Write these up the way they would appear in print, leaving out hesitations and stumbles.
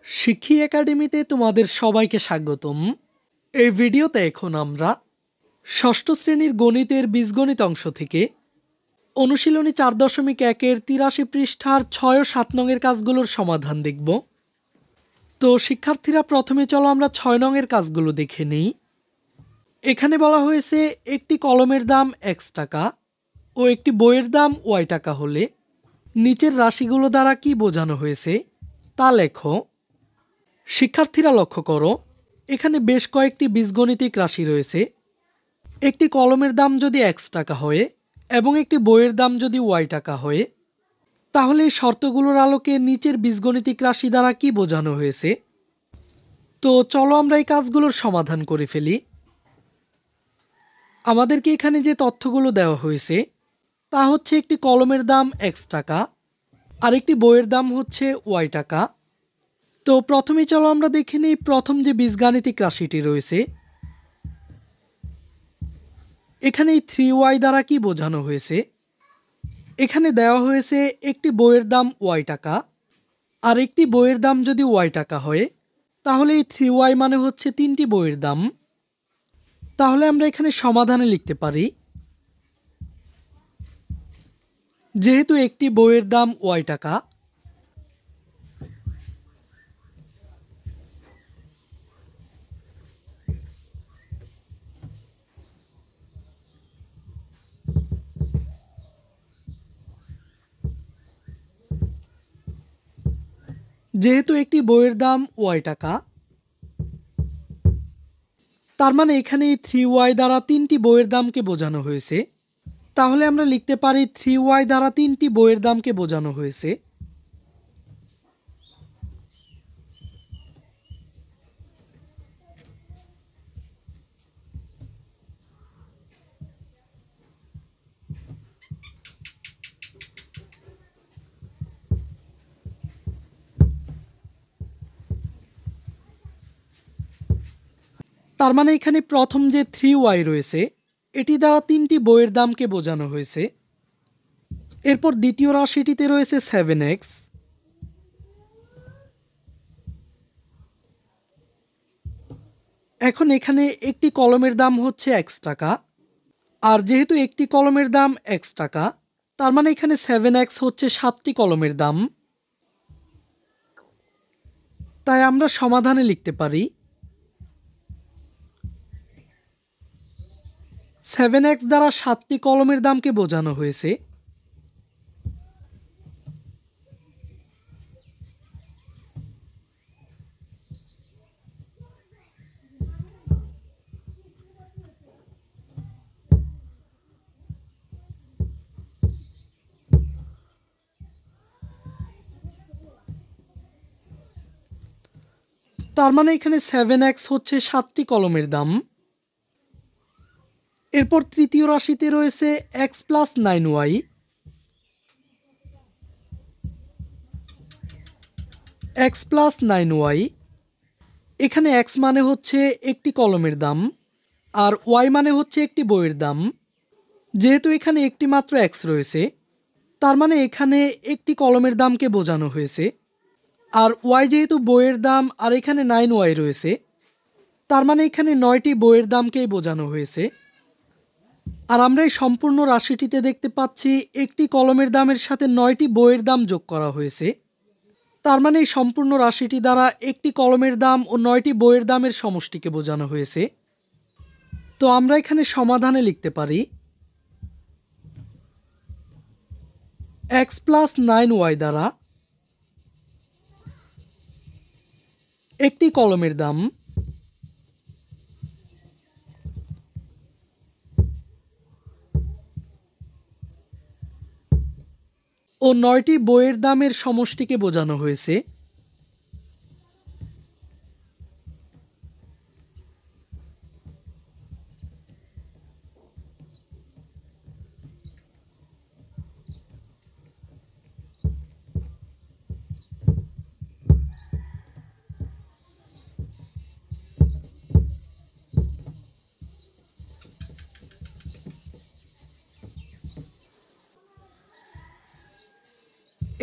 শিক্ষি একাডেমিতে তোমাদের সবাইকে স্বাগতম। এই ভিডিওতে এখন আমরা ষষ্ঠ শ্রেণীর গণিতের বীজগণিত অংশ থেকে অনুশীলনী 4.1-এর 83 পৃষ্ঠার 6 ও 7 নংয়ের কাজগুলোর সমাধান দেখব। তো শিক্ষার্থীরা, প্রথমে চলো আমরা 6 নংয়ের কাজগুলো দেখে নিই। এখানে বলা হয়েছে একটি কলমের দাম x টাকা ও একটি বইয়ের দাম y টাকা হলে নিচের রাশিগুলো দ্বারা কি বোঝানো হয়েছে তা লেখো। শিক্ষার্থীরা লক্ষ্য করো, এখানে বেশ কয়েকটি বীজগণিতিক রাশি রয়েছে। একটি কলমের দাম যদি x টাকা হয় এবং একটি বইয়ের দাম যদি y টাকা হয়, তাহলে এই শর্তগুলোর আলোকে নিচের বীজগণিতিক রাশি দ্বারা কি বোঝানো হয়েছে। তো চলো আমরা এই কাজগুলোর সমাধান করে ফেলি। আমাদেরকে এখানে যে তথ্যগুলো দেওয়া হয়েছে তা হচ্ছে একটি কলমের দাম x টাকা আর একটি বইয়ের দাম হচ্ছে y টাকা। তো প্রথমে চলো আমরা দেখে নিই প্রথম যে বীজগাণিতিক রাশিটি রয়েছে। এখানে এই 3y দ্বারা কি বোঝানো হয়েছে। এখানে দেওয়া হয়েছে একটি বইয়ের দাম y টাকা আর একটি বইয়ের দাম যদি y টাকা হয়, তাহলে এই 3y মানে হচ্ছে তিনটি বইয়ের দাম। তাহলে আমরা এখানে সমাধানে লিখতে পারি, যেহেতু একটি বইয়ের দাম y টাকা, যেহেতু একটি বইয়ের দাম y টাকা, তার মানে এখানে এই 3y দ্বারা তিনটি বইয়ের দামকে বোঝানো হয়েছে। তাহলে আমরা লিখতে পারি 3y দ্বারা তিনটি বইয়ের দামকে বোঝানো হয়েছে। তার মানে এখানে প্রথম যে 3y রয়েছে এটি দ্বারা তিনটি বইয়ের দামকে বোঝানো হয়েছে। এরপর দ্বিতীয় রাশিটিতে রয়েছে 7x। এখন এখানে একটি কলমের দাম হচ্ছে x টাকা, আর যেহেতু একটি কলমের দাম x টাকা, তার মানে এখানে 7x হচ্ছে 7টি কলমের দাম। তাই আমরা সমাধানে লিখতে পারি 7x দ্বারা 7টি কলমের দামকে বোঝানো হয়েছে। তার মানে এখানে 7x হচ্ছে 7টি কলমের দাম। এরপর তৃতীয় রাশিতে রয়েছে x plus 9y। x plus 9y, এখানে x মানে হচ্ছে একটি কলমের দাম আর y মানে হচ্ছে একটি বইয়ের দাম। যেহেতু এখানে একটি মাত্র x রয়েছে, তার মানে এখানে একটি কলমের দামকে বোঝানো হয়েছে। আর y যেহেতু বইয়ের দাম আর এখানে 9y রয়েছে, তার মানে এখানে 9টি বইয়ের দামকেই বোঝানো হয়েছে। আর আমরা এই সম্পূর্ণ রাশিটিতে দেখতে পাচ্ছি একটি কলমের দামের সাথে 9টি বইয়ের দাম যোগ করা হয়েছে। তার মানে এই সম্পূর্ণ রাশিটি দ্বারা একটি কলমের দাম ও 9টি বইয়ের দামের সমষ্টিকে বোঝানো হয়েছে। তো আমরা এখানে সমাধানে লিখতে পারি x প্লাস 9y দ্বারা একটি কলমের দাম ও 9টি বইয়ের দামের সমষ্টিকে বোঝানো হয়েছে।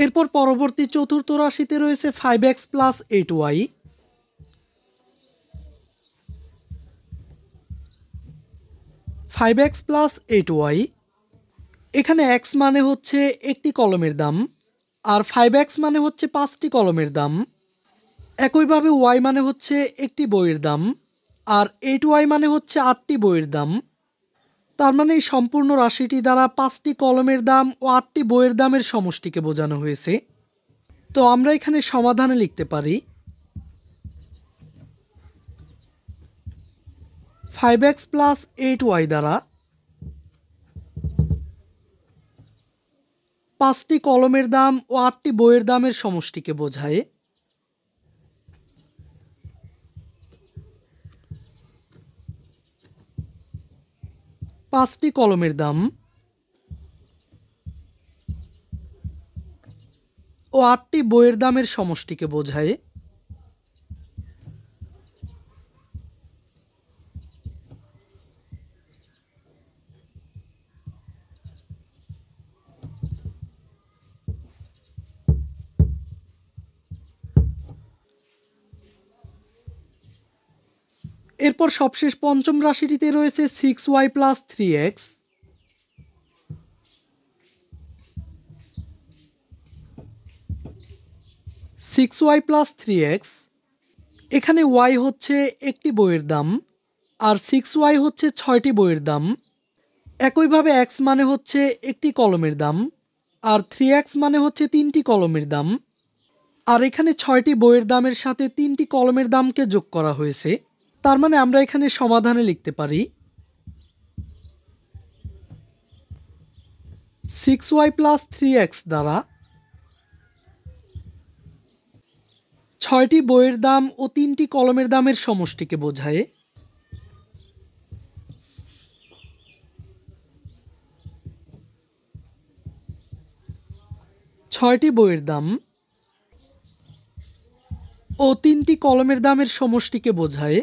এরপর পরবর্তী চতুর্থ রাশিতে রয়েছে 5x plus 8y। 5x plus 8y, এখানে x মানে হচ্ছে একটি কলমের দাম, আর 5x মানে হচ্ছে 5টি কলমের দাম। একইভাবে y মানে হচ্ছে একটি বইয়ের দাম, আর 8y মানে হচ্ছে 8টি বইয়ের দাম। তার মানে এই সম্পূর্ণ রাশিটি দ্বারা 5টি কলমের দাম ও 8টি বইয়ের দামের সমষ্টিকে বোঝানো হয়েছে। তো আমরা এখানে সমাধানে লিখতে পারি 5x প্লাস 8y দ্বারা 5টি কলমের দাম ও 8টি বইয়ের দামের সমষ্টিকে বোঝায়। পাঁচটি কলমের দাম ও 8টি বইয়ের দামের সমষ্টিকে বোঝায়। এরপর সবশেষ পঞ্চম রাশিটিতে রয়েছে 6y plus 3x। 6y plus 3x, এখানে y হচ্ছে একটি বইয়ের দাম, আর 6y হচ্ছে 6টি বইয়ের দাম। একইভাবে x মানে হচ্ছে একটি কলমের দাম, আর 3x মানে হচ্ছে 3টি কলমের দাম। আর এখানে 6টি বইয়ের দামের সাথে 3টি কলমের দামকে যোগ করা হয়েছে। তার মানে আমরা এখানে সমাধানে লিখতে পারি 6y প্লাস 3x দ্বারা 6টি বইয়ের দাম ও 3টি কলমের দামের সমষ্টিকে বোঝায়। 6টি বইয়ের দাম ও 3টি কলমের দামের সমষ্টিকে বোঝায়।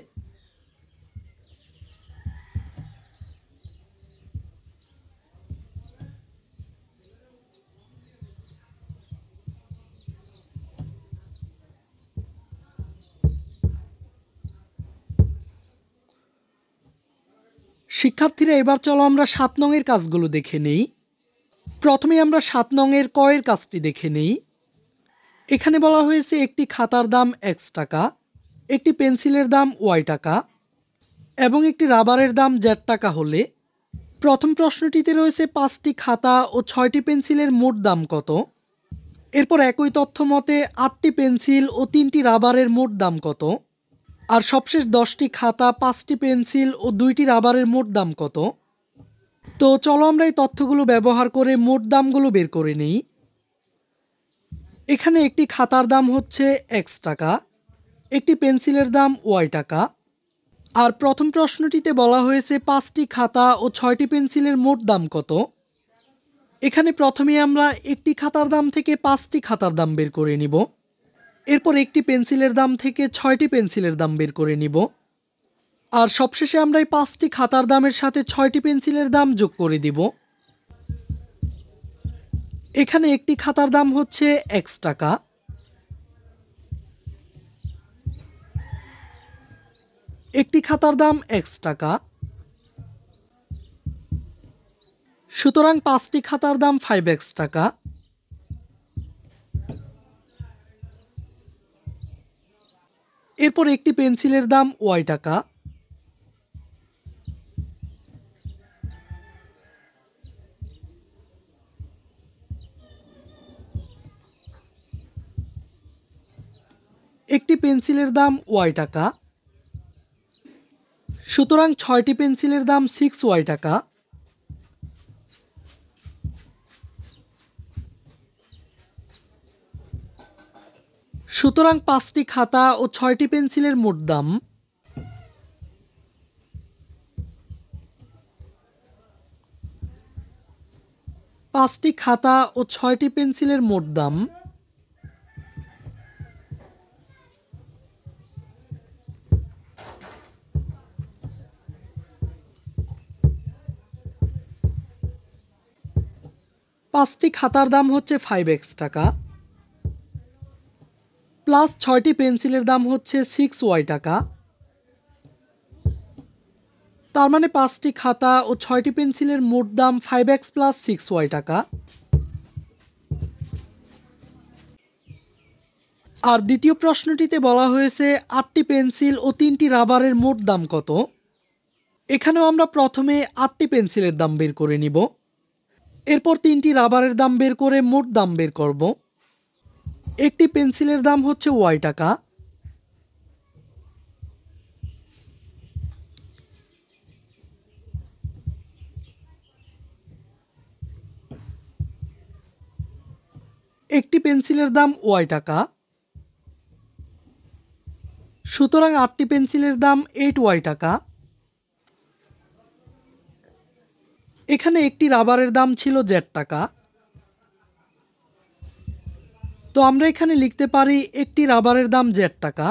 শিক্ষার্থীরা, এবার চলো আমরা 7 নংয়ের কাজগুলো দেখে নেই। প্রথমে আমরা 7 নংয়ের ক এর কাজটি দেখে নেই। এখানে বলা হয়েছে একটি খাতার দাম x টাকা, একটি পেন্সিলের দাম y টাকা এবং একটি রাবারের দাম z টাকা হলে প্রথম প্রশ্নটিতে রয়েছে 5টি খাতা ও 6টি পেন্সিলের মোট দাম কত। এরপর একই তথ্য মতে 8টি পেন্সিল ও 3টি রাবারের মোট দাম কত। আর সবশেষ 10টি খাতা, 5টি পেন্সিল ও 2টি রাবারের মোট দাম কত। তো চলো আমরা এই তথ্যগুলো ব্যবহার করে মোট দামগুলো বের করে নিই। এখানে একটি খাতার দাম হচ্ছে x টাকা, একটি পেন্সিলের দাম y টাকা, আর প্রথম প্রশ্নটিতে বলা হয়েছে 5টি খাতা ও 6টি পেন্সিলের মোট দাম কত। এখানে প্রথমে আমরা একটি খাতার দাম থেকে 5টি খাতার দাম বের করে নিব। এরপর একটি পেন্সিলের দাম থেকে 6টি পেন্সিলের দাম বের করে নিব। আর সবশেষে আমরা এই 5টি খাতার দামের সাথে 6টি পেন্সিলের দাম যোগ করে দিব। এখানে একটি খাতার দাম হচ্ছে x টাকা, একটি খাতার দাম x টাকা, সুতরাং 5টি খাতার দাম 5x টাকা। এরপর একটি পেন্সিলের দাম y টাকা, একটি পেন্সিলের দাম y টাকা, সুতরাং 6টি পেন্সিলের দাম 6y টাকা। সুতরাং 5টি খাতা ও 6টি পেন্সিলের মোট দাম 5টি খাতা ও 6টি পেন্সিলের মোট দাম 5টি খাতার দাম হচ্ছে 5x টাকা, প্লাস 6টি পেন্সিলের দাম হচ্ছে 6y টাকা। তার মানে 5টি খাতা ও 6টি পেন্সিলের মোট দাম 5x প্লাস 6y টাকা। আর দ্বিতীয় প্রশ্নটিতে বলা হয়েছে 8টি পেন্সিল ও 3টি রাবারের মোট দাম কত। এখানেও আমরা প্রথমে 8টি পেন্সিলের দাম বের করে নিব, এরপর 3টি রাবারের দাম বের করে মোট দাম বের করব। একটি পেন্সিলের দাম হচ্ছে y টাকা, একটি পেন্সিলের দাম y টাকা, সুতরাং 8টি পেন্সিলের দাম 8y টাকা। এখানে একটি রাবারের দাম ছিল z টাকা, তো আমরা এখানে লিখতে পারি একটি রাবারের দাম z টাকা।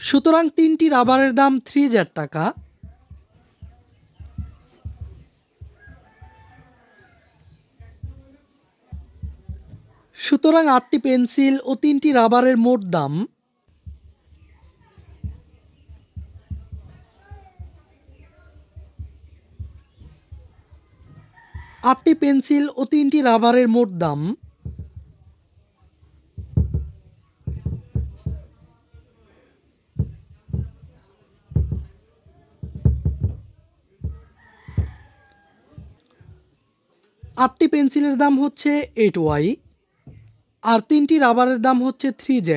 সুতরাং 3টি রাবারের দাম 3z টাকা। সুতরাং 8টি পেন্সিল ও 3টি রাবারের মোট দাম 8টি পেন্সিল ও 3টি রাবারের মোট দাম 8টি পেন্সিলের দাম হচ্ছে 8y আর 3টি রাবারের দাম হচ্ছে 3z।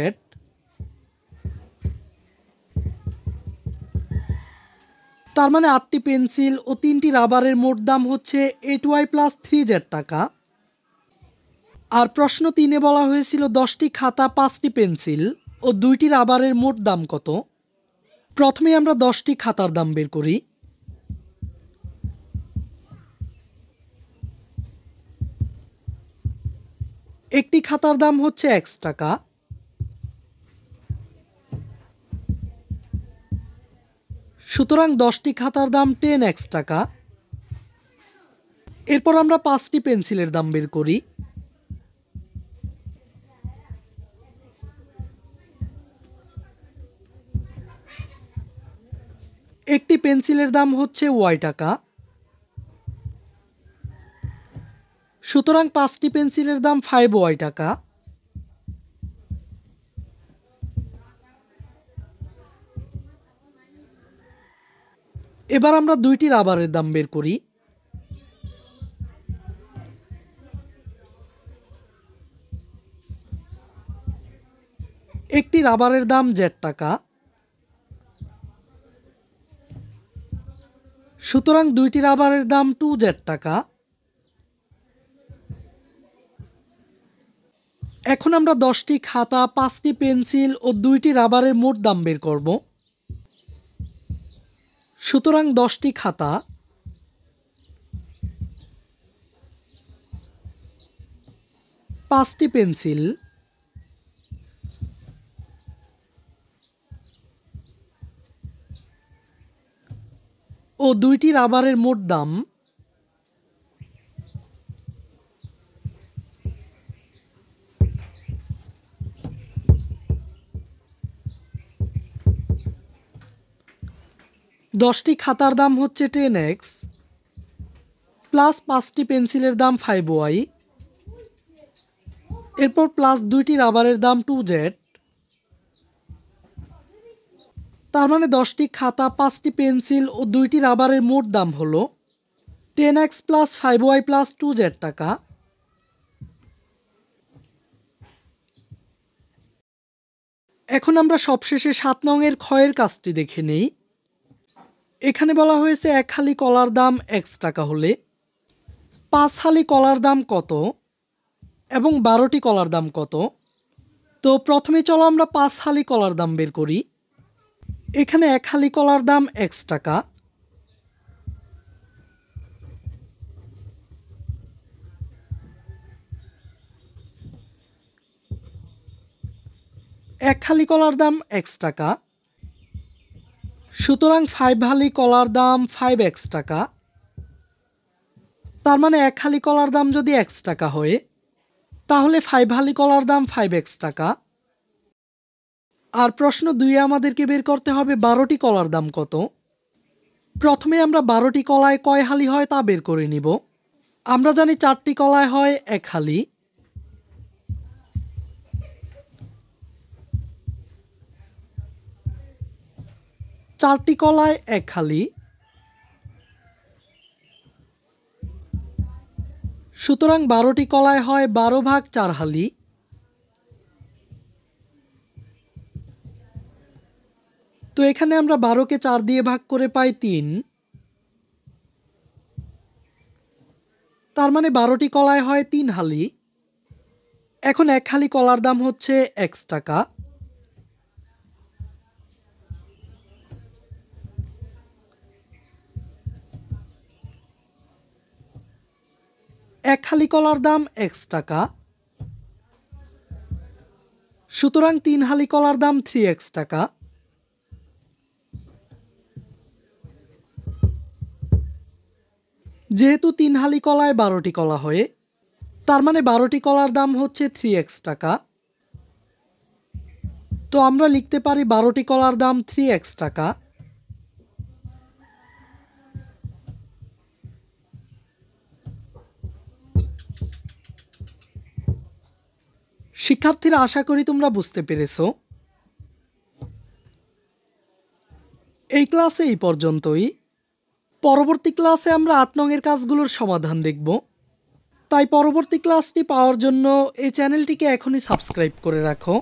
তার মানে 8টি পেন্সিল ও 3টি রাবারের মোট দাম হচ্ছে 8y প্লাস 3z টাকা। আর প্রশ্ন 3-এ বলা হয়েছিল 10টি খাতা, 5টি পেন্সিল ও 2টি রাবারের মোট দাম কত। প্রথমে আমরা 10টি খাতার দাম বের করি। একটি খাতার দাম হচ্ছে x টাকা, সুতরাং 10টি খাতার দাম 10x টাকা। এরপর আমরা 5টি পেন্সিলের দাম বের করি। একটি পেন্সিলের দাম হচ্ছে y টাকা, সুতরাং 5টি পেন্সিলের দাম 5y টাকা। এবার আমরা 2টি রাবারের দাম বের করি। একটি রাবারের দাম z টাকা, সুতরাং 2টি রাবারের দাম 2z টাকা। এখন আমরা 10টি খাতা, 5টি পেন্সিল ও 2টি রাবারের মোট দাম বের করব। সুতরাং 10টি খাতা, 5টি পেন্সিল ও 2টি রাবারের মোট দাম 10টি খাতার দাম হচ্ছে 10x প্লাস 5টি পেন্সিলের দাম 5y, এরপর প্লাস 2টি রাবারের দাম 2z। তার মানে 10টি খাতা, 5টি পেন্সিল ও 2টি রাবারের মোট দাম হলো 10x plus 5y plus 2z টাকা। এখন আমরা সবশেষে 7 নংয়ের ক্ষয়ের কাজটি দেখে নেই। এখানে বলা হয়েছে 1 হালি কলার দাম x টাকা হলে 5 হালি কলার দাম কত এবং 12টি কলার দাম কত। তো প্রথমে চলো আমরা 5 হালি কলার দাম বের করি। এখানে 1 হালি কলার দাম x টাকা, এক হালি কলার দাম x টাকা, সুতরাং 5 হালি কলার দাম 5x টাকা। তার মানে 1 হালি কলার দাম যদি x টাকা হয় তাহলে 5 হালি কলার দাম 5x টাকা। আর প্রশ্ন 2-এ আমাদেরকে বের করতে হবে 12টি কলার দাম কত। প্রথমে আমরা 12টি কলায় কয় হালি হয় তা বের করে নিব। আমরা জানি 4টি কলায় হয় 1 হালি। চারটি কলায় 1 হালি, সুতরাং 12টি কলায় হয় 12 ভাগ 4 হালি। তো এখানে আমরা 12কে 4 দিয়ে ভাগ করে পাই 3। তার মানে 12টি কলায় হয় 3 হালি। এখন 1 হালি কলার দাম হচ্ছে x টাকা। এক হালি কলার দাম x টাকা, সুতরাং 3 হালি কলার দাম 3x টাকা। যেহেতু 3 হালি কলায় 12টি কলা হয়, তার মানে 12টি কলার দাম হচ্ছে 3x টাকা। তো আমরা লিখতে পারি 12টি কলার দাম 3x টাকা। শিক্ষার্থীরা, আশা করি তোমরা বুঝতে পেরেছো। এই ক্লাসে এই পর্যন্তই। পরবর্তী ক্লাসে আমরা 8 নং এর কাজগুলোর সমাধান দেখব। তাই পরবর্তী ক্লাসটি পাওয়ার জন্য এই চ্যানেলটিকে এখনই সাবস্ক্রাইব করে রাখো।